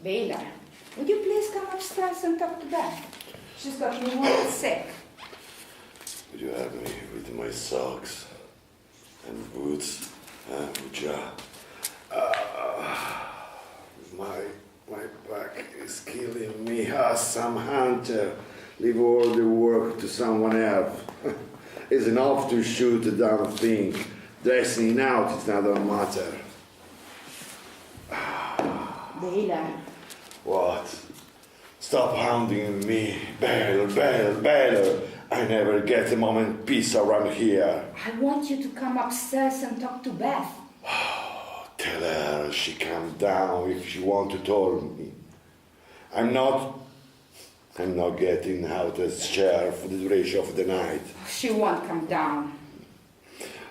Bela, would you please come upstairs and talk to Beth? She's got me worried sick. Would you help me with my socks and boots and ja? My back is killing me. Some hunter leave all the work to someone else. It's enough to shoot a damn thing. Dressing out is another matter. Bela. What? Stop hounding me. Better. I never get a moment peace around here. I want you to come upstairs and talk to Beth. Tell her she calm down if she want to tell me. I'm not getting out of this chair for the duration of the night. She won't come down.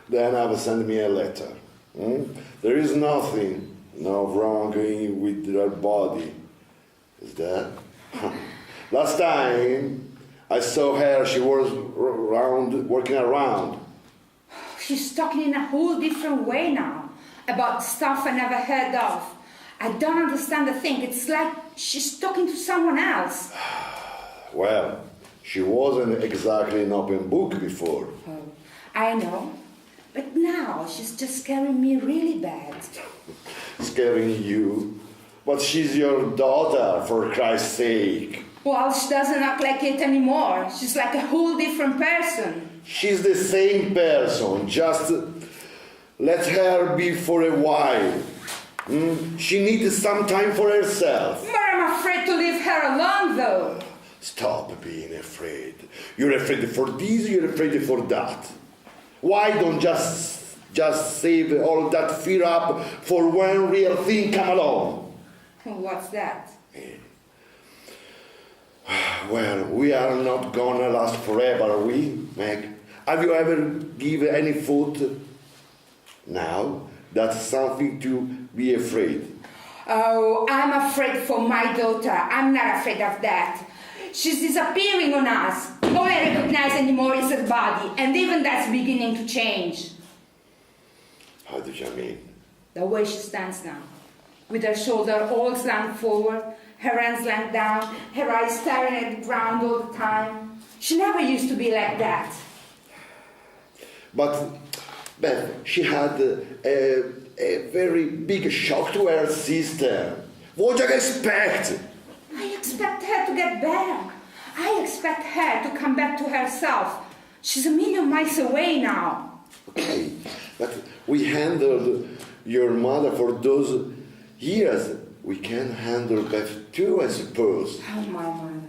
Then I will send me a letter. There is nothing wrong with her body. Is that? Last time I saw her, she was working around. She's talking in a whole different way now. About stuff I never heard of. I don't understand a thing. It's like she's talking to someone else. Well, she wasn't exactly an open book before. Oh, I know. But now she's just scaring me really bad. Scaring you? But she's your daughter, for Christ's sake. Well, she doesn't act like it anymore. She's like a whole different person. She's the same person, just let her be for a while. She needs some time for herself. But I'm afraid to leave her alone, though. Stop being afraid. You're afraid for this, you're afraid for that. Why don't just save all that fear up for when real thing come along? What's that? Well, we are not gonna last forever, are we, Meg? Have you ever given any food? Now, that's something to be afraid. Oh, I'm afraid for my daughter. I'm not afraid of that. She's disappearing on us. All I recognize anymore is her body, and even that's beginning to change. How do you mean? The way she stands now, with her shoulder all slanted forward, her hands slanted down, her eyes staring at the ground all the time. She never used to be like that. But, Beth, she had a very big shock to her sister. What do you expect? I expect her to get back. I expect her to come back to herself. She's a million miles away now. Okay, but we handled your mother for those years. We can handle Beth too, I suppose. Oh, my mother.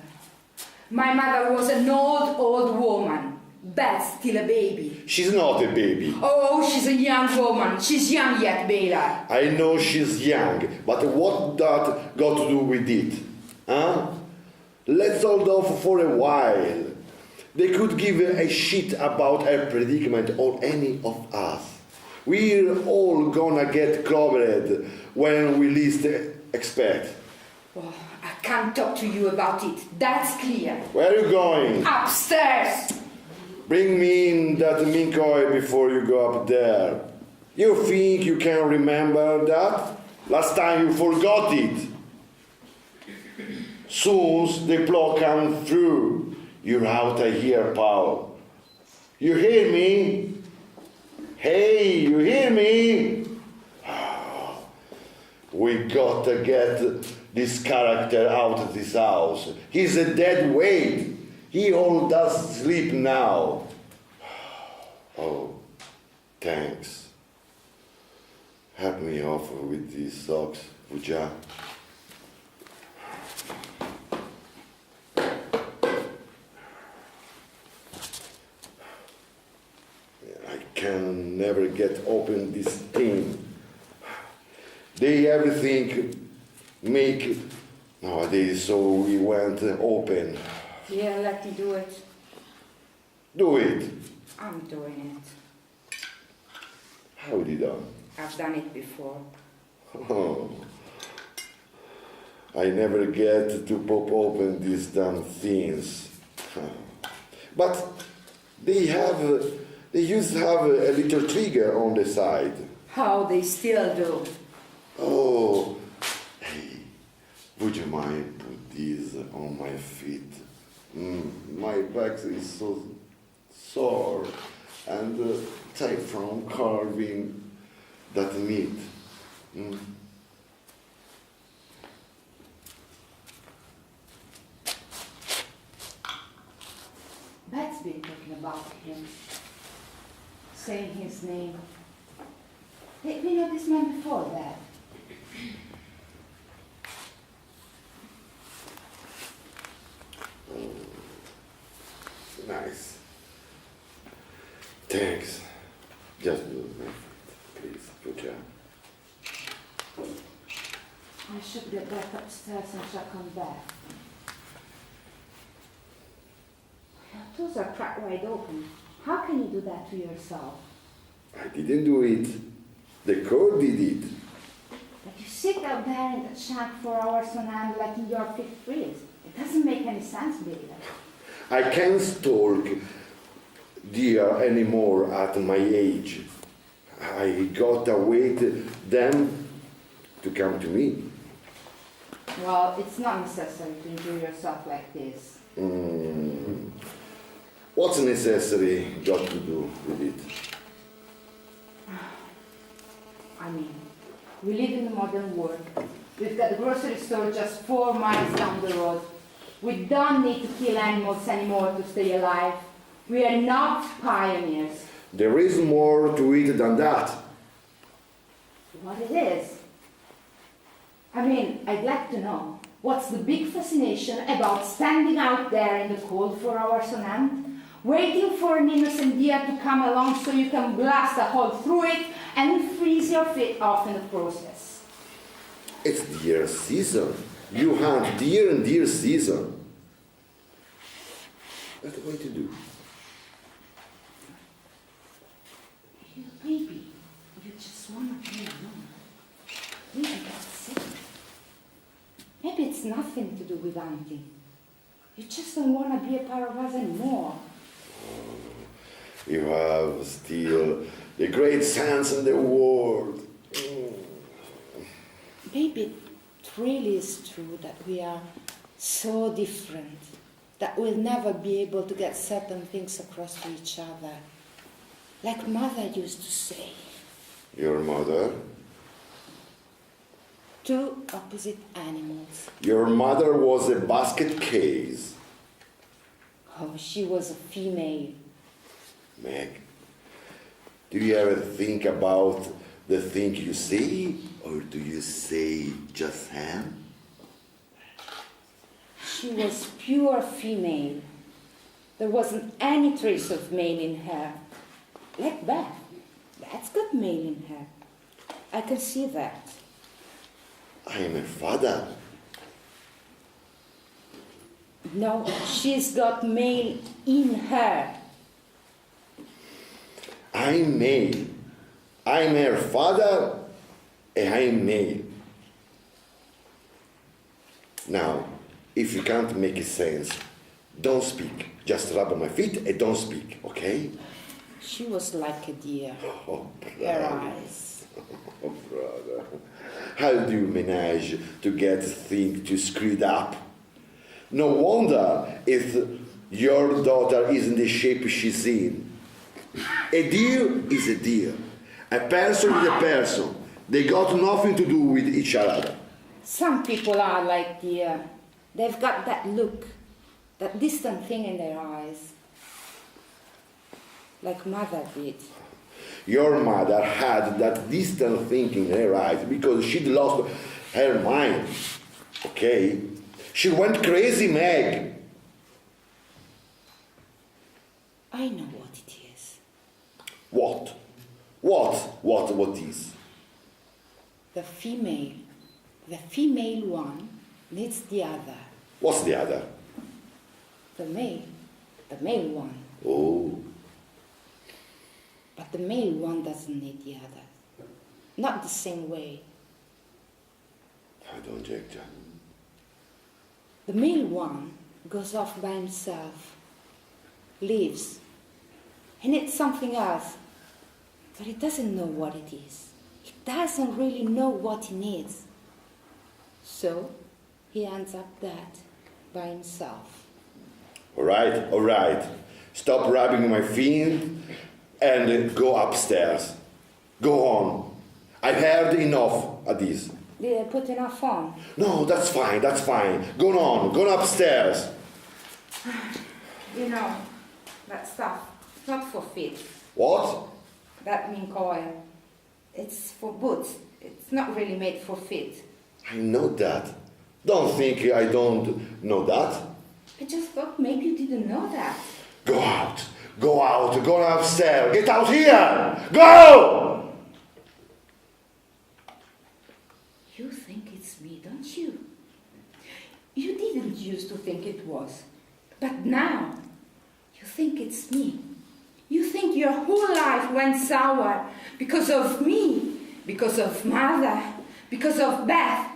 My mother was an old woman. Beth's still a baby. She's not a baby. Oh, she's a young woman. She's young yet, Bela. I know she's young, but what that got to do with it? Huh? Let's hold off for a while. They could give a shit about her predicament or any of us. We're all gonna get clobbered when we least expect. Well, I can't talk to you about it. That's clear. Where are you going? Upstairs. Bring me in that mincoy before you go up there. You think you can remember that? Last time you forgot it. Soon the plot comes through. You're out of here, pal. You hear me? Hey, you hear me? We got to get this character out of this house. He's a dead weight. He all does sleep now. Oh, thanks. Help me off with these socks, would ya? I can never get open this thing. They everything make nowadays, so we went open. Yeah, let me do it. Do it. I'm doing it. How did you done? I've done it before. Oh. I never get to pop open these damn things. But they used to have a little trigger on the side. How they still do. Oh, hey, Would you mind put these on my feet? My back is so sore and tight from carving that meat. Bet's been talking about him, saying his name. Did we know this man before that? Nice. Thanks. Just move my feet, please. Good job. I should get back upstairs and check on Beth. Your toes are cracked wide open. How can you do that to yourself? I didn't do it. The code did it. But you sit out there in that shack for hours on end like in your fifth freeze. It doesn't make any sense, Billy. I can't stalk deer anymore at my age. I gotta wait them to come to me. Well, it's not necessary to enjoy yourself like this. What's necessary got to do with it? I mean, we live in the modern world. We've got the grocery store just 4 miles down the road. We don't need to kill animals anymore to stay alive. We are not pioneers. There is more to it than that. What it is? I mean, I'd like to know, what's the big fascination about standing out there in the cold for hours on end, waiting for an innocent deer to come along so you can blast a hole through it and freeze your feet off in the process? It's deer season. You hunt deer in deer season. That's the way to do. Maybe you just want to be alone. Maybe that's it. Maybe it's nothing to do with hunting. You just don't want to be a part of us anymore. You have still the great sense in the world. Maybe it really is true that we are so different that we'll never be able to get certain things across to each other. Like Mother used to say. Your mother? Two opposite animals. Your mother was a basket case. Oh, she was a female. Meg, do you ever think about the thing you say, or do you say just ham? She was pure female. There wasn't any trace of male in her. Like Beth. That's got male in her. I can see that. I am her father. No, she's got male in her. I'm male. I'm her father, and I'm male. Now, if you can't make a sense, don't speak. Just rub on my feet and don't speak, okay? She was like a deer. Oh, Her eyes. Oh, brother. How do you manage to get things to screwed up? No wonder if your daughter is in the shape she's in. A deer is a deer. A person is a person. They got nothing to do with each other. Some people are like deer. They've got that look, that distant thing in their eyes. Like Mother did. Your mother had that distant thing in her eyes because she'd lost her mind. Okay? She went crazy, Meg. I know what it is. What? What is? The female one needs the other. What's the other? The male one. Oh. But the male one doesn't need the other. Not the same way. I don't check that. The male one goes off by himself, leaves, and it's something else, but he doesn't know what it is. He doesn't really know what he needs. So he ends up dead by himself. All right. Stop rubbing my feet and go upstairs. Go on. I've heard enough of this. Did I put enough on? No, that's fine. Go on upstairs. You know, that stuff, it's not for feet. What? That mink oil. It's for boots. It's not really made for feet. I know that. Don't think I don't know that. I just thought maybe you didn't know that. Go out, go upstairs, get out here, go! You think it's me, don't you? You didn't used to think it was. But now, you think it's me. You think your whole life went sour because of me, because of Mother, because of Beth.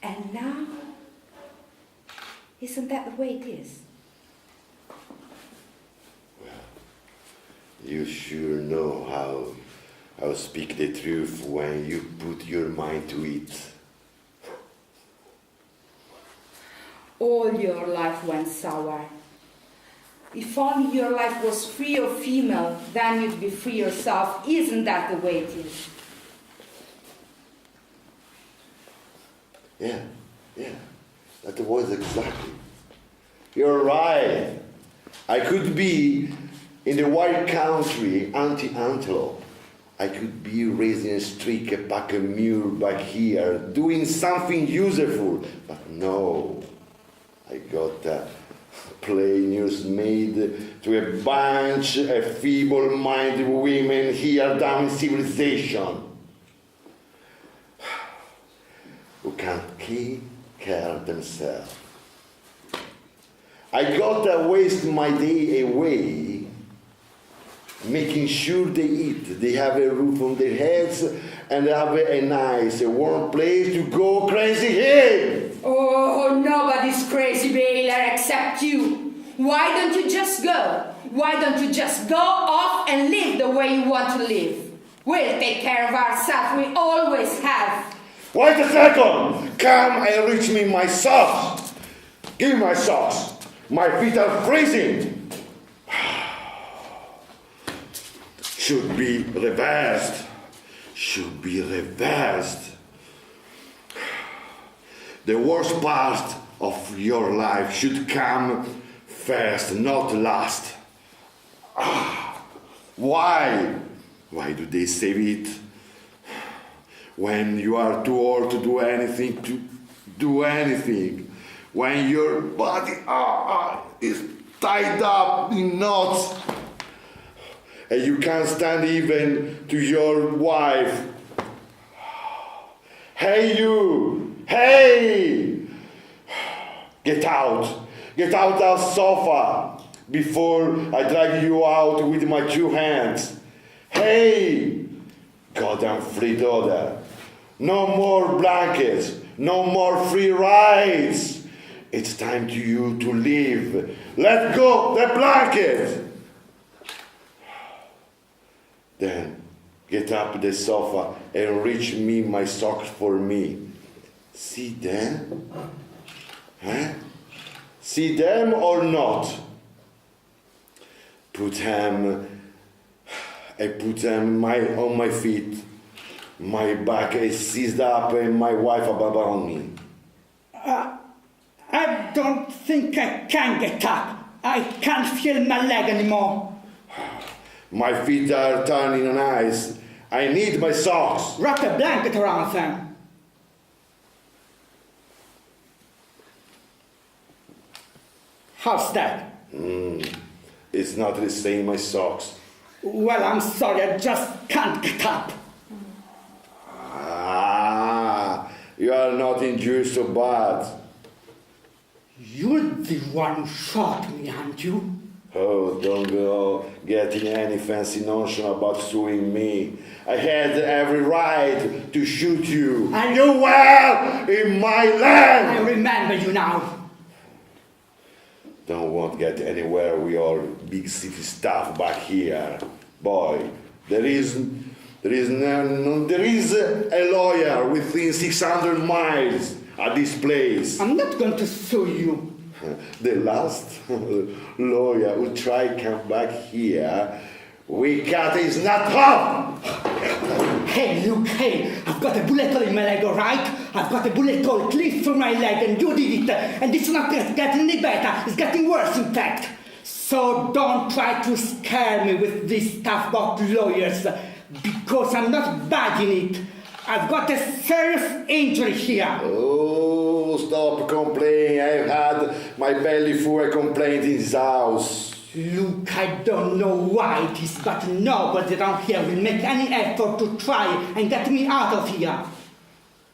And now, isn't that the way it is? You sure know how speak the truth when you put your mind to it. All your life went sour. If only your life was free or female, then you'd be free yourself. Isn't that the way it is? Yeah, that was exactly. You're right. I could be in the wild country, anti-antelope. I could be raising a streak, a pack of mule back here, doing something useful. But no, I got a plain nursemaid to a bunch of feeble-minded women here down in civilization who can't take care of themselves. I gotta waste my day away making sure they eat, they have a roof on their heads, and have a nice, warm place to go crazy in. Oh, nobody's crazy, Baylor, except you. Why don't you just go? Why don't you just go off and live the way you want to live? We'll take care of ourselves, we always have. Wait a second! Come and reach me my socks! Give me my socks! My feet are freezing! Should be reversed. The worst part of your life should come first, not last. Why? Why do they say it? When you are too old to do anything, when your body is tied up in knots, and you can't stand even to your wife. Hey you! Hey! Get out that sofa before I drag you out with my 2 hands. Hey! Goddamn free daughter. No more blankets. No more free rides. It's time to you to leave. Let go the blanket. Then get up the sofa and reach me my socks for me. See them? Huh? See them or not? Put them on my feet. My back is seized up and my wife abandoned me. I don't think I can get up. I can't feel my leg anymore. My feet are turning on ice. I need my socks. Wrap a blanket around them. How's that? It's not the same, my socks. Well, I'm sorry, I just can't get up. You are not injured so bad. You're the one who shot me, aren't you? Oh, don't go getting any fancy notion about suing me. I had every right to shoot you. And you were in my land! I remember you now. Don't want to get anywhere with your big city stuff back here. Boy, there is a lawyer within 600 miles. at this place. I'm not going to sue you. The last lawyer who tried to come back here, we cut his nut off. Hey, look, hey, I've got a bullet hole in my leg, all right? I've got a bullet hole clear through my leg, and you did it. And it's not getting any better. It's getting worse, in fact. So don't try to scare me with this stuff about lawyers, because I'm not buying it. I've got a serious injury here. Oh, stop complaining. I've had my belly full of complaints in this house. Look, I don't know why it is, but nobody around here will make any effort to try and get me out of here.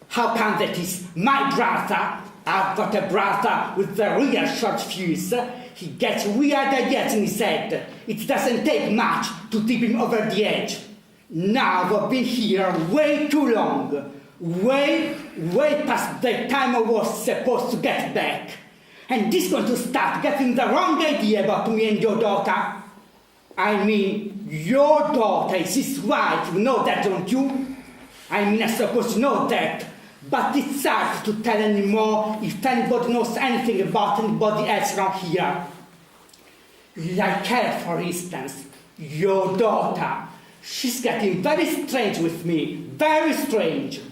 How come that is my brother? I've got a brother with a real short fuse. He gets weird ideas in his head. It doesn't take much to tip him over the edge. Now I've been here way too long. Way past the time I was supposed to get back. And this is going to start getting the wrong idea about me and your daughter. I mean, your daughter is his wife. You know that, don't you? I mean, I suppose you know that. But it's hard to tell anymore if anybody knows anything about anybody else around here. Like her, for instance, your daughter. She's getting very strange with me, very strange.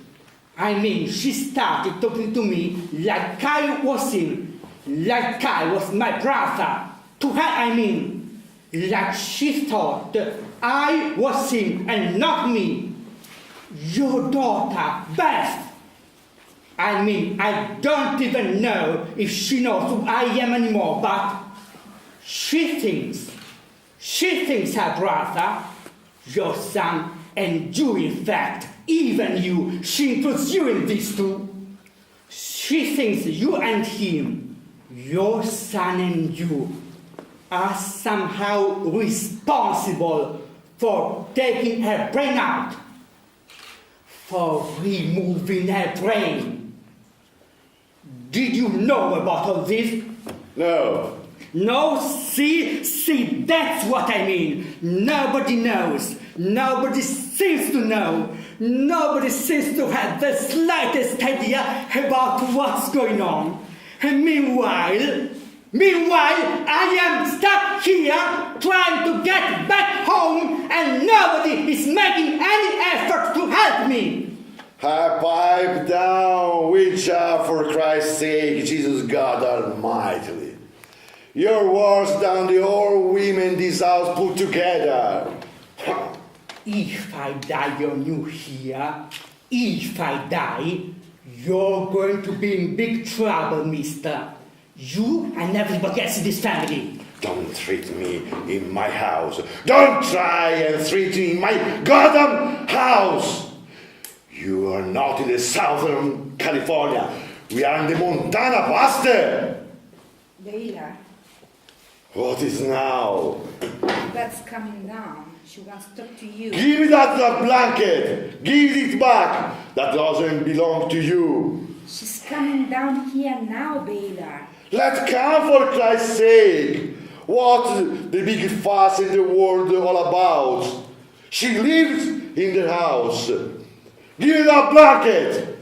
I mean, she started talking to me like I was him, like I was my brother. To her, I mean, like she thought I was him and not me. Your daughter, Beth. I mean, I don't even know if she knows who I am anymore, but she thinks her brother, your son, and you, in fact, even you, she includes you in this too. She thinks you and him, your son and you, are somehow responsible for taking her brain out, for removing her brain. Did you know about all this? No. No, see, that's what I mean. Nobody knows. Nobody seems to know. Nobody seems to have the slightest idea about what's going on. And meanwhile, I am stuck here trying to get back home, and nobody is making any effort to help me. Pipe down, witcher, for Christ's sake, Jesus God Almighty. You're worse than the old women in this house put together. If I die on you here, if I die, you're going to be in big trouble, mister. You and everybody else in this family. Don't treat me in my house. Don't try and treat me in my goddamn house. You are not in the southern California. We are in the Montana Buster. Leila, What is now? that's coming down. She wants to talk to you. Give me that blanket. Give it back. That doesn't belong to you. She's coming down here now, Baylor. Let come, for Christ's sake. What's the big fuss in the world all about? She lives in the house. Give me that blanket.